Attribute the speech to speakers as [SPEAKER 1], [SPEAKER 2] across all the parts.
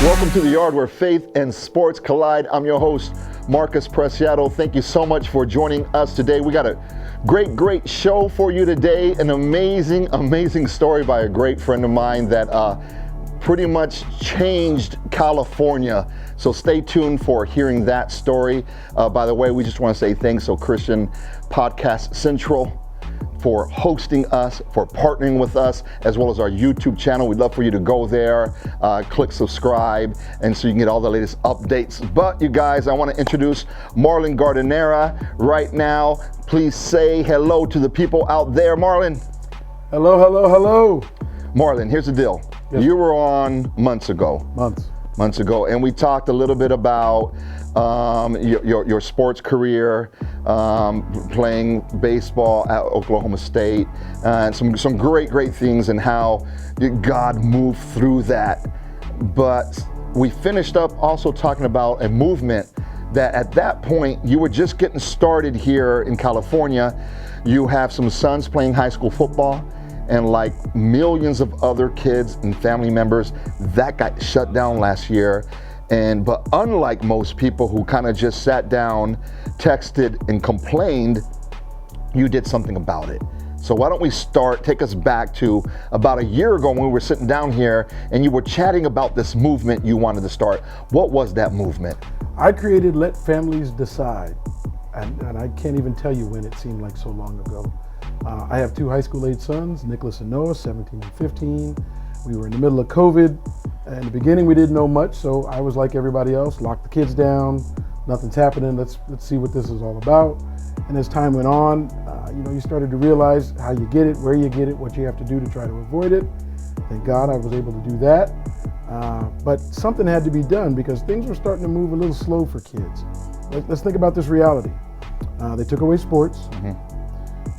[SPEAKER 1] Welcome to the yard where faith and sports collide. I'm your host, Marcus Preciado. Thank you so much for joining us today. We got a great show for you today. An amazing story by a great friend of mine that pretty much changed California. So stay tuned for hearing that story. By the way, we just want to say thanks to Christian Podcast Central for hosting us, for partnering with us, as well as our YouTube channel. We'd love for you to go there, click subscribe, and so you can get all the latest updates. But you guys, I want to introduce Marlon Gardinera right now. Please say hello to the people out there. Marlon.
[SPEAKER 2] Hello.
[SPEAKER 1] Marlon, here's the deal. Yes. You were on months ago, and we talked a little bit about your sports career, playing baseball at Oklahoma State, and some great things and how God moved through that. But we finished up also talking about a movement that at that point you were just getting started here in California. You have some sons playing high school football, and like millions of other kids and family members, that got shut down last year. But unlike most people who kind of just sat down, texted, and complained, you did something about it. So why don't we take us back to about a year ago when we were sitting down here and you were chatting about this movement you wanted to start. What was that movement?
[SPEAKER 2] I created Let Families Decide, and I can't even tell you when. It seemed like so long ago. I have two high school age sons, Nicholas and Noah, 17 and 15. We were in the middle of COVID. In the beginning, we didn't know much, so I was like everybody else, lock the kids down, nothing's happening, let's see what this is all about. And as time went on, you started to realize how you get it, where you get it, what you have to do to try to avoid it. Thank God I was able to do that. But something had to be done because things were starting to move a little slow for kids. Let's think about this reality. They took away sports. Mm-hmm.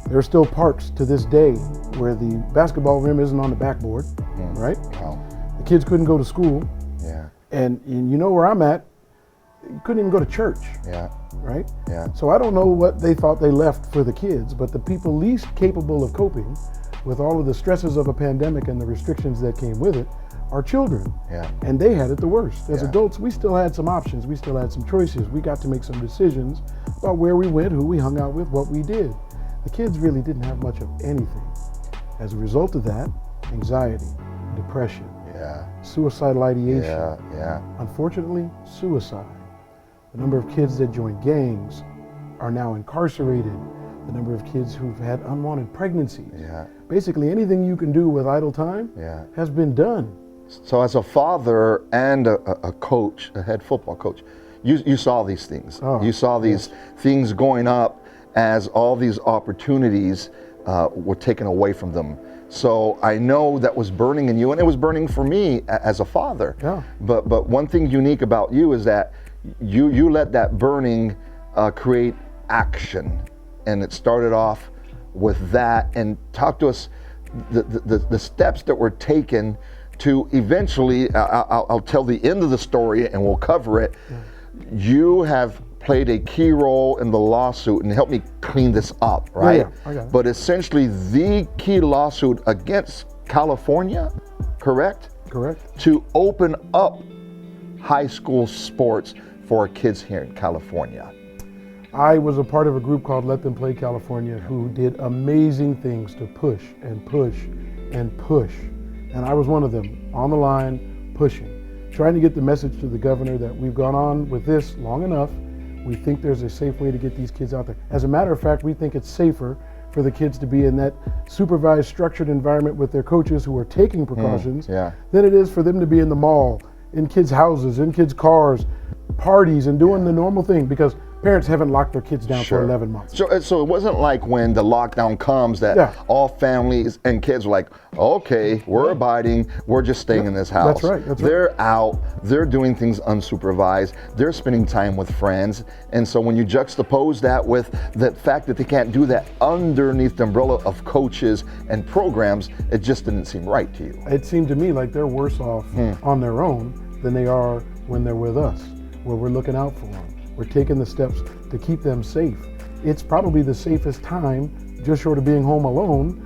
[SPEAKER 2] There are still parks to this day where the basketball rim isn't on the backboard, right?
[SPEAKER 1] Wow.
[SPEAKER 2] The kids couldn't go to school.
[SPEAKER 1] Yeah.
[SPEAKER 2] And you know where I'm at, you couldn't even go to church.
[SPEAKER 1] Yeah.
[SPEAKER 2] Right?
[SPEAKER 1] Yeah.
[SPEAKER 2] So I don't know what they thought they left for the kids, but the people least capable of coping with all of the stresses of a pandemic and the restrictions that came with it are children.
[SPEAKER 1] Yeah.
[SPEAKER 2] And they had it the worst. As adults, we still had some options. We still had some choices. We got to make some decisions about where we went, who we hung out with, what we did. The kids really didn't have much of anything. As a result of that, anxiety, depression, suicidal ideation. Unfortunately, suicide. The number of kids that join gangs are now incarcerated. The number of kids who've had unwanted pregnancies. Basically, anything you can do with idle time has been done.
[SPEAKER 1] So as a father and a coach, a head football coach, you saw these things. You saw these things going up as all these opportunities were taken away from them. So I know that was burning in you, and it was burning for me as a father.
[SPEAKER 2] Yeah.
[SPEAKER 1] But one thing unique about you is that you let that burning create action, and it started off with that. And talk to us the steps that were taken to eventually. I'll tell the end of the story, and we'll cover it. Yeah. You have played a key role in the lawsuit, and help me clean this up, right?
[SPEAKER 2] I got it.
[SPEAKER 1] But essentially the key lawsuit against California, correct?
[SPEAKER 2] Correct.
[SPEAKER 1] To open up high school sports for kids here in California.
[SPEAKER 2] I was a part of a group called Let Them Play California who did amazing things to push and push and push. And I was one of them, on the line, pushing, trying to get the message to the governor that we've gone on with this long enough. We think there's a safe way to get these kids out there. As a matter of fact, we think it's safer for the kids to be in that supervised, structured environment with their coaches who are taking precautions than it is for them to be in the mall, in kids' houses, in kids' cars, parties, and doing the normal thing, because parents haven't locked their kids down for 11 months.
[SPEAKER 1] So it wasn't like when the lockdown comes that all families and kids were like, okay, we're abiding, we're just staying in this house.
[SPEAKER 2] That's right.
[SPEAKER 1] They're out, they're doing things unsupervised, they're spending time with friends. And so when you juxtapose that with the fact that they can't do that underneath the umbrella of coaches and programs, it just didn't seem right to you.
[SPEAKER 2] It seemed to me like they're worse off on their own than they are when they're with us, where we're looking out for them. We're taking the steps to keep them safe. It's probably the safest time just short of being home alone,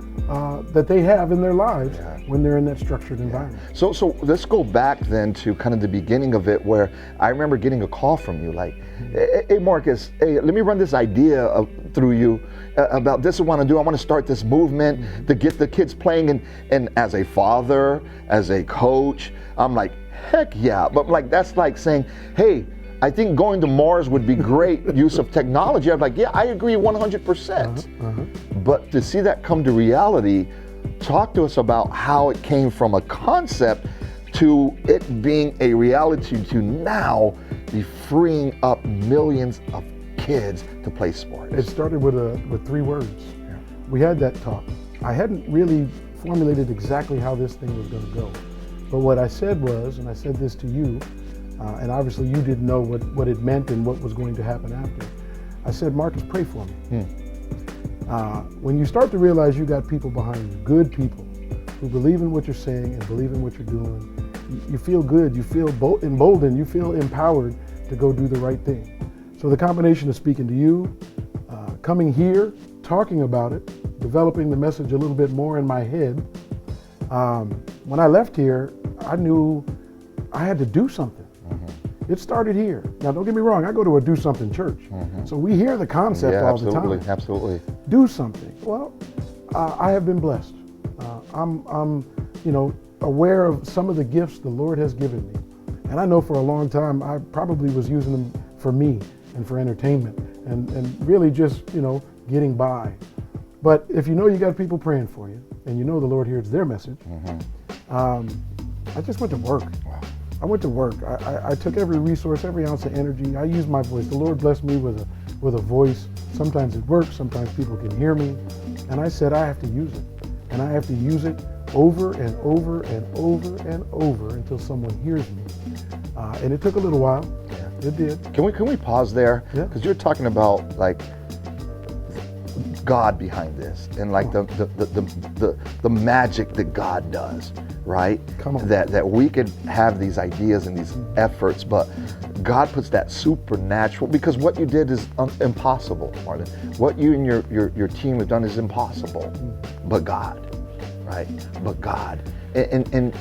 [SPEAKER 2] that they have in their lives when they're in that structured environment.
[SPEAKER 1] So let's go back then to kind of the beginning of it, where I remember getting a call from you like, hey Marcus, hey, let me run this idea through you about this. I want to do. I want to start this movement to get the kids playing. And as a father, as a coach, I'm like, heck yeah. But like that's like saying, hey, I think going to Mars would be great use of technology. I'm like, yeah, I agree 100%. But to see that come to reality, talk to us about how it came from a concept to it being a reality to now be freeing up millions of kids to play sports.
[SPEAKER 2] It started with 3 words. Yeah. We had that talk. I hadn't really formulated exactly how this thing was going to go. But what I said was, and I said this to you, and obviously you didn't know what it meant and what was going to happen after. I said, Marcus, pray for me. When you start to realize you got people behind you, good people, who believe in what you're saying and believe in what you're doing, you feel good, you feel emboldened, you feel empowered to go do the right thing. So the combination of speaking to you, coming here, talking about it, developing the message a little bit more in my head, when I left here, I knew I had to do something. It started here. Now, don't get me wrong, I go to a do something church. So we hear the concept all the time.
[SPEAKER 1] Absolutely.
[SPEAKER 2] Do something. Well, I have been blessed. I'm aware of some of the gifts the Lord has given me. And I know for a long time, I probably was using them for me and for entertainment and really just, getting by. But if you know you got people praying for you and you know the Lord hears their message, I just went to work. I went to work. I took every resource, every ounce of energy. I used my voice. The Lord blessed me with a voice. Sometimes it works. Sometimes people can hear me. And I said, I have to use it. And I have to use it over and over and over and over until someone hears me. And it took a little while. Yeah. It did.
[SPEAKER 1] Can we pause there?
[SPEAKER 2] Yeah.
[SPEAKER 1] Because you're talking about like God behind this and like the magic that God does, right?
[SPEAKER 2] Come on.
[SPEAKER 1] That we could have these ideas and these efforts, but God puts that supernatural, because what you did is impossible, Marlon. What you and your team have done is impossible, but God, right? But God. And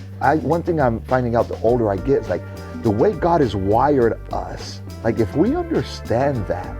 [SPEAKER 1] one thing I'm finding out the older I get is like the way God has wired us, like if we understand that,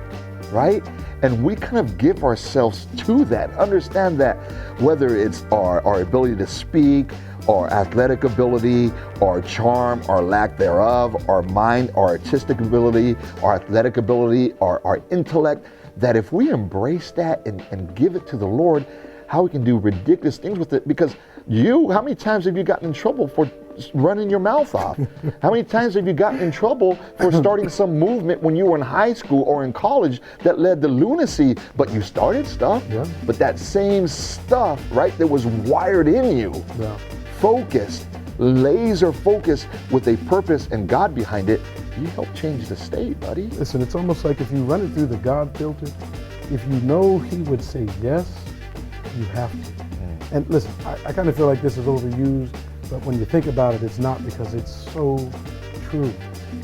[SPEAKER 1] right? And we kind of give ourselves to that, understand that whether it's our ability to speak, our athletic ability, our charm, our lack thereof, our mind, our artistic ability, our athletic ability, our intellect, that if we embrace that and give it to the Lord, how we can do ridiculous things with it. Because how many times have you gotten in trouble for running your mouth off? How many times have you gotten in trouble for starting some movement when you were in high school or in college that led to lunacy, but you started stuff, but that same stuff, right, that was wired in you, focused, laser focused with a purpose and God behind it, you help change the state, buddy.
[SPEAKER 2] Listen, it's almost like if you run it through the God filter, if you know He would say yes, you have to. And listen, I kind of feel like this is overused, but when you think about it, it's not, because it's so true.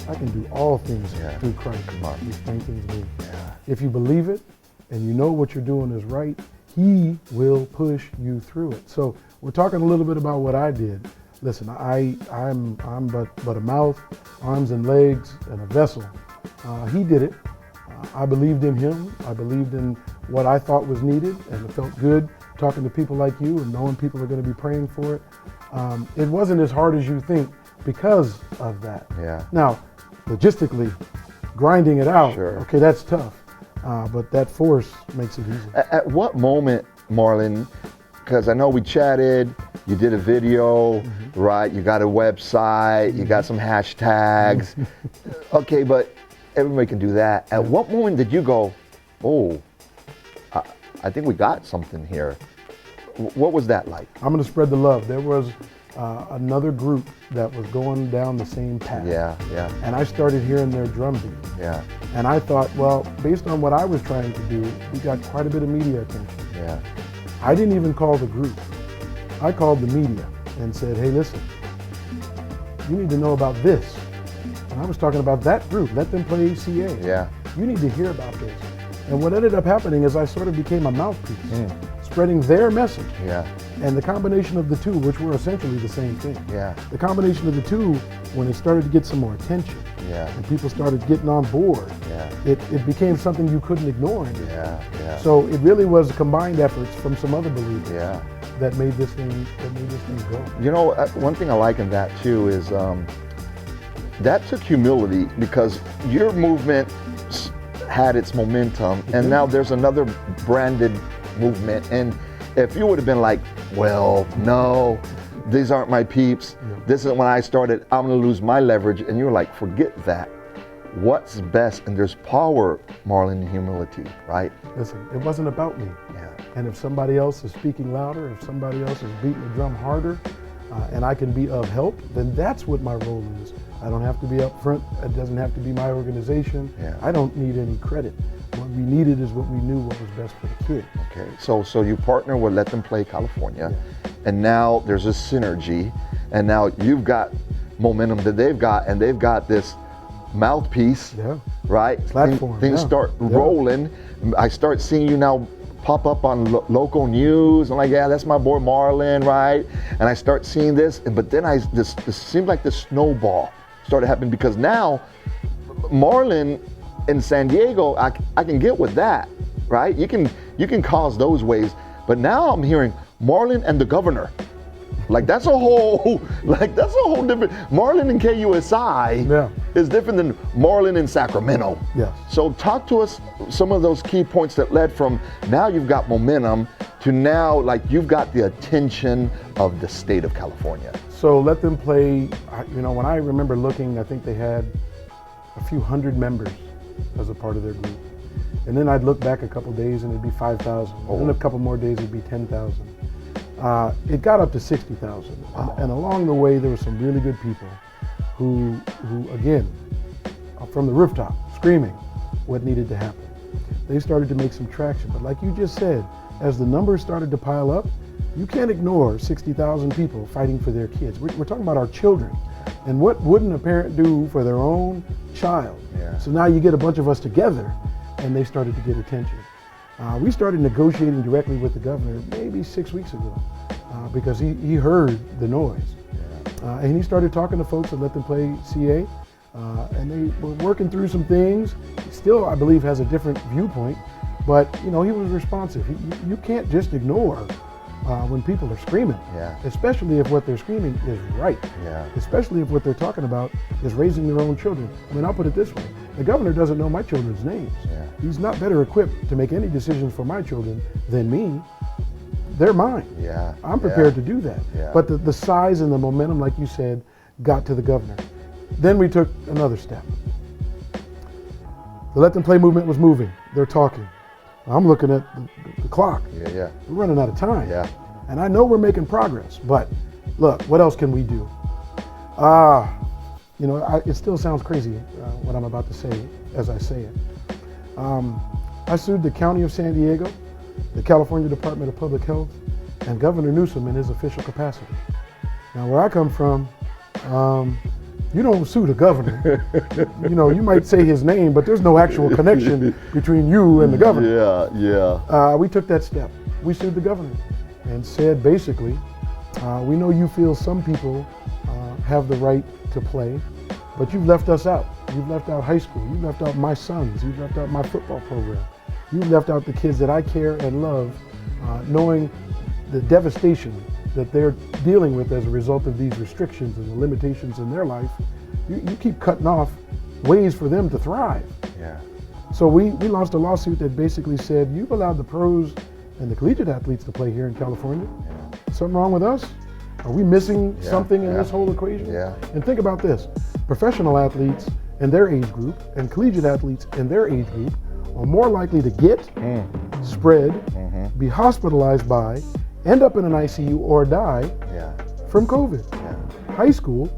[SPEAKER 2] I can do all things through Christ who strengthens me. If you believe it and you know what you're doing is right, He will push you through it. So we're talking a little bit about what I did. Listen, I'm but a mouth, arms and legs, and a vessel. He did it. I believed in Him. I believed in what I thought was needed, and it felt good talking to people like you and knowing people are going to be praying for it. It wasn't as hard as you think because of that.
[SPEAKER 1] Yeah.
[SPEAKER 2] Now, logistically, grinding it out, okay, that's tough. But that force makes it easy.
[SPEAKER 1] At what moment, Marlon, because I know we chatted, you did a video, right? You got a website, you got some hashtags. Okay, but everybody can do that. At what moment did you go, oh, I think we got something here? What was that like?
[SPEAKER 2] I'm going to spread the love. There was another group that was going down the same path.
[SPEAKER 1] Yeah.
[SPEAKER 2] And I started hearing their drumbeat.
[SPEAKER 1] Yeah.
[SPEAKER 2] And I thought, well, based on what I was trying to do, we got quite a bit of media attention.
[SPEAKER 1] Yeah.
[SPEAKER 2] I didn't even call the group. I called the media and said, hey, listen, you need to know about this. And I was talking about that group. Let them play ACA.
[SPEAKER 1] Yeah.
[SPEAKER 2] You need to hear about this. And what ended up happening is I sort of became a mouthpiece, spreading their message.
[SPEAKER 1] Yeah.
[SPEAKER 2] And the combination of the two, which were essentially the same thing.
[SPEAKER 1] Yeah.
[SPEAKER 2] The combination of the two, when it started to get some more attention, and people started getting on board, it became something you couldn't ignore anymore. So it really was combined efforts from some other believers that made this thing go.
[SPEAKER 1] You know, one thing I like in that too is that took humility, because your movement had its momentum, and now there's another branded movement. And if you would have been like, well, no, these aren't my peeps, this isn't when I started, I'm gonna lose my leverage, and you're like, forget that. What's best? And there's power, Marlon, in humility, right?
[SPEAKER 2] Listen, it wasn't about me. And if somebody else is speaking louder, if somebody else is beating the drum harder, and I can be of help, then that's what my role is. I don't have to be up front. It doesn't have to be my organization. I don't need any credit. What we needed is what we knew what was best for the kid.
[SPEAKER 1] Okay, so you partner with Let Them Play California, and now there's a synergy, and now you've got momentum that they've got, and they've got this mouthpiece, right?
[SPEAKER 2] Platform.
[SPEAKER 1] Things start rolling. I start seeing you now pop up on local news. I'm like, yeah, that's my boy Marlon, right? And I start seeing this, but then this seemed like the snowball started happening, because now Marlon in San Diego, I can get with that, right? You can cause those waves, but now I'm hearing Marlon and the governor. Like that's a whole different. Marlon in KUSI is different than Marlon in Sacramento. So talk to us some of those key points that led from now you've got momentum to now like you've got the attention of the state of California.
[SPEAKER 2] So Let Them Play, you know, when I remember looking, I think they had a few hundred members as a part of their group. And then I'd look back a couple days and it'd be 5,000. And then a couple more days it'd be 10,000. It got up to 60,000. And along the way there were some really good people who again, from the rooftop, screaming what needed to happen. They started to make some traction. But like you just said, as the numbers started to pile up, you can't ignore 60,000 people fighting for their kids. We're talking about our children. And what wouldn't a parent do for their own child? So now you get a bunch of us together, and they started to get attention. We started negotiating directly with the governor maybe 6 weeks ago, because he heard the noise. And he started talking to folks at Let Them Play CA, and they were working through some things. He still, I believe, has a different viewpoint, but you know, he was responsive. You can't just ignore when people are screaming, especially if what they're screaming is right, especially if what they're talking about is raising their own children. I mean, I'll put it this way. The governor doesn't know my children's names. He's not better equipped to make any decisions for my children than me. They're mine. I'm prepared to do that. But the size and the momentum, like you said, got to the governor. Then we took another step. The Let Them Play movement was moving. They're talking. I'm looking at the clock. We're running out of time. And I know we're making progress, but look, what else can we do? You know, it still sounds crazy what I'm about to say as I say it. I sued the County of San Diego, the California Department of Public Health, and Governor Newsom in his official capacity. Now, where I come from, you don't sue the governor. You know, you might say his name, but there's no actual connection between you and the governor. We took that step. We sued the governor and said, basically, we know you feel some people have the right to play, but you've left us out. You've left out high school. You've left out my sons. You've left out my football program. You've left out the kids that I care and love, knowing the devastation that they're dealing with as a result of these restrictions and the limitations in their life. You keep cutting off ways for them to thrive. So we launched a lawsuit that basically said, you've allowed the pros and the collegiate athletes to play here in California. Something wrong with us? Are we missing something in this whole equation? And think about this. Professional athletes in their age group and collegiate athletes in their age group are more likely to get, spread, be hospitalized by, end up in an ICU or die from COVID. High school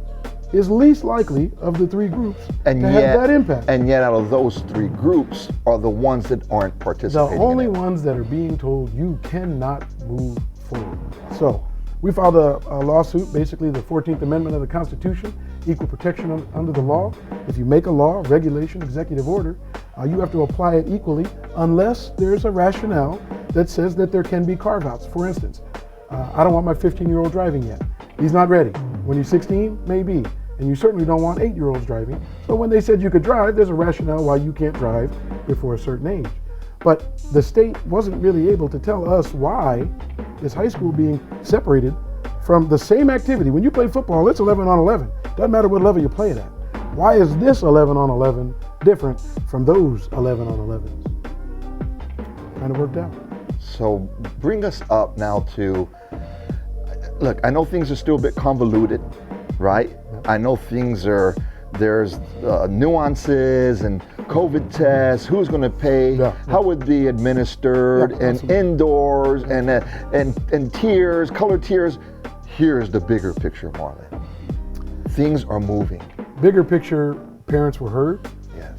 [SPEAKER 2] is least likely of the three groups to have that impact.
[SPEAKER 1] And yet out of those three groups are the ones that aren't participating.
[SPEAKER 2] The only ones that are being told you cannot move forward. So We filed a lawsuit, basically the 14th Amendment of the Constitution, equal protection under the law. If you make a law, regulation, executive order, you have to apply it equally unless there's a rationale that says that there can be carve-outs. For instance, I don't want my 15-year-old driving yet. He's not ready. When you're 16, maybe. And you certainly don't want 8-year-olds driving. So when they said you could drive, there's a rationale why you can't drive before a certain age. But the state wasn't really able to tell us why is high school being separated from the same activity. When you play football, it's 11 on 11. Doesn't matter what level you play it at. Why is this 11 on 11 different from those 11 on 11s? Kind of worked out.
[SPEAKER 1] So bring us up now to, look, I know things are still a bit convoluted, right? I know there's nuances and COVID tests, who's going to pay, how would be administered, and indoors, and tiers, color tiers. Here's the bigger picture, Marlon. Things are moving.
[SPEAKER 2] Bigger picture, parents were heard.
[SPEAKER 1] Yes.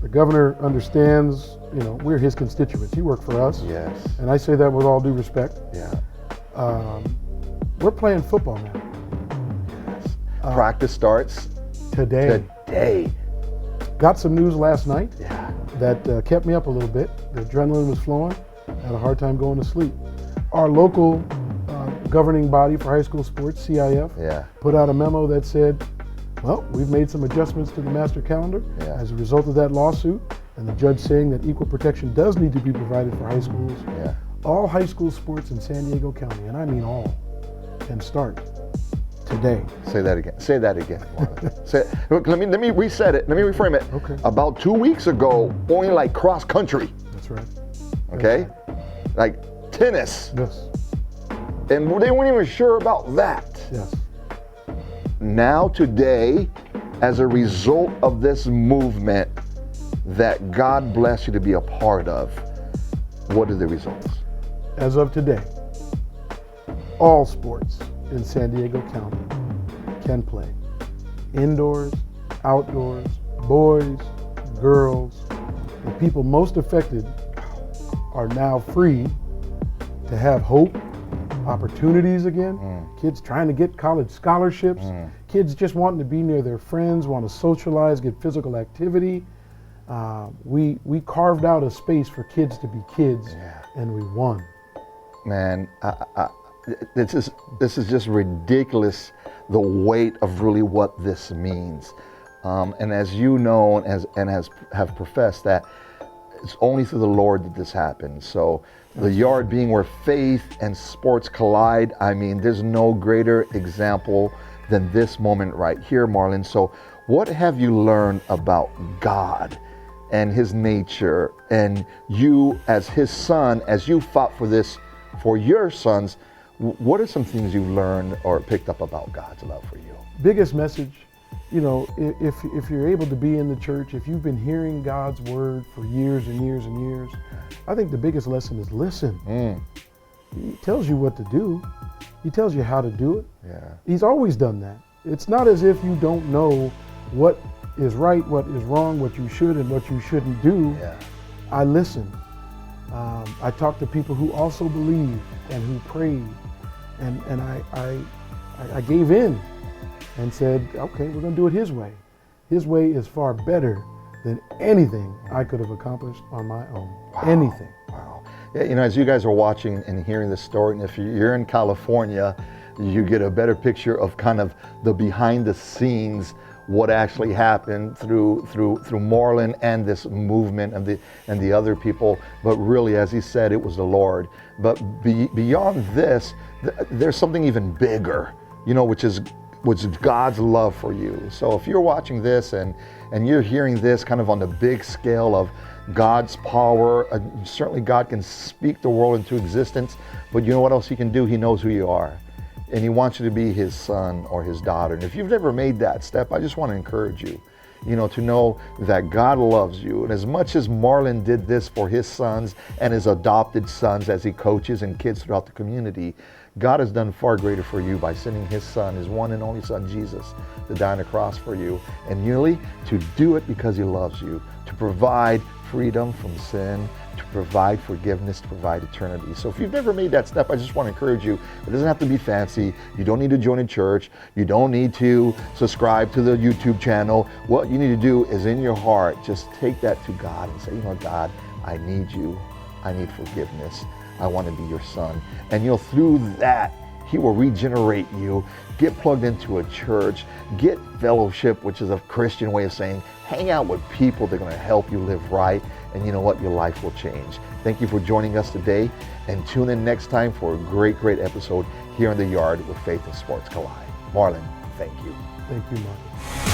[SPEAKER 2] The governor understands, we're his constituents. He worked for us.
[SPEAKER 1] Yes.
[SPEAKER 2] And I say that with all due respect.
[SPEAKER 1] Yeah.
[SPEAKER 2] We're playing football now.
[SPEAKER 1] Yes. Practice starts
[SPEAKER 2] today. Got some news last night that kept me up a little bit. The adrenaline was flowing. Had a hard time going to sleep. Our local governing body for high school sports, CIF, put out a memo that said, well, we've made some adjustments to the master calendar as a result of that lawsuit, and the judge saying that equal protection does need to be provided for high schools. All high school sports in San Diego County, and I mean all, can start today.
[SPEAKER 1] Say that again. Say that again. Look, let me reset it. Let me reframe it.
[SPEAKER 2] Okay.
[SPEAKER 1] About 2 weeks ago, only like cross country.
[SPEAKER 2] That's right.
[SPEAKER 1] Okay? Like tennis.
[SPEAKER 2] Yes.
[SPEAKER 1] And they weren't even sure about that.
[SPEAKER 2] Yes.
[SPEAKER 1] Now today, as a result of this movement that God bless you to be a part of, what are the results?
[SPEAKER 2] As of today, all sports in San Diego County can play. Indoors, outdoors, boys, girls. The people most affected are now free to have hope, opportunities again. Kids trying to get college scholarships. Kids just wanting to be near their friends, want to socialize, get physical activity. We carved out a space for kids to be kids, and we won.
[SPEAKER 1] Man, this is just ridiculous, the weight of really what this means. And as you know, and have professed, that it's only through the Lord that this happens. So the yard being where faith and sports collide, I mean, there's no greater example than this moment right here, Marlon. So what have you learned about God and his nature, and you as his son, as you fought for this for your sons? What are some things you've learned or picked up about God's love for you?
[SPEAKER 2] Biggest message, if you're able to be in the church, if you've been hearing God's word for years and years and years, I think the biggest lesson is listen. He tells you what to do. He tells you how to do it. He's always done that. It's not as if you don't know what is right, what is wrong, what you should and what you shouldn't do. I listen. I talk to people who also believe and who prayed, and I gave in and said, okay, we're going to do it his way. His way is far better than anything I could have accomplished on my own. Anything.
[SPEAKER 1] Wow. Yeah, as you guys are watching and hearing this story, and if you're in California, you get a better picture of kind of the behind the scenes, what actually happened through Marlon and this movement and the other people. But really, as he said, it was the Lord. But beyond this, there's something even bigger, which is God's love for you. So if you're watching this and you're hearing this kind of on the big scale of God's power, certainly God can speak the world into existence, but you know what else he can do? He knows who you are. And he wants you to be his son or his daughter. And if you've never made that step, I just want to encourage you, to know that God loves you. And as much as Marlon did this for his sons and his adopted sons as he coaches and kids throughout the community, God has done far greater for you by sending his son, his one and only son, Jesus, to die on the cross for you. And really to do it because he loves you, to provide freedom from sin to provide forgiveness, to provide eternity. So if you've never made that step, I just want to encourage you. It doesn't have to be fancy. You don't need to join a church. You don't need to subscribe to the YouTube channel. What you need to do is in your heart, just take that to God and say, you know, God, I need you. I need forgiveness. I want to be your son. And you know, through that, he will regenerate you, get plugged into a church, get fellowship, which is a Christian way of saying, hang out with people that are going to help you live right, and you know what, your life will change. Thank you for joining us today, and tune in next time for a great, great episode here in the Yard with Faith and Sports Collide. Marlon, thank you.
[SPEAKER 2] Thank you, Mark.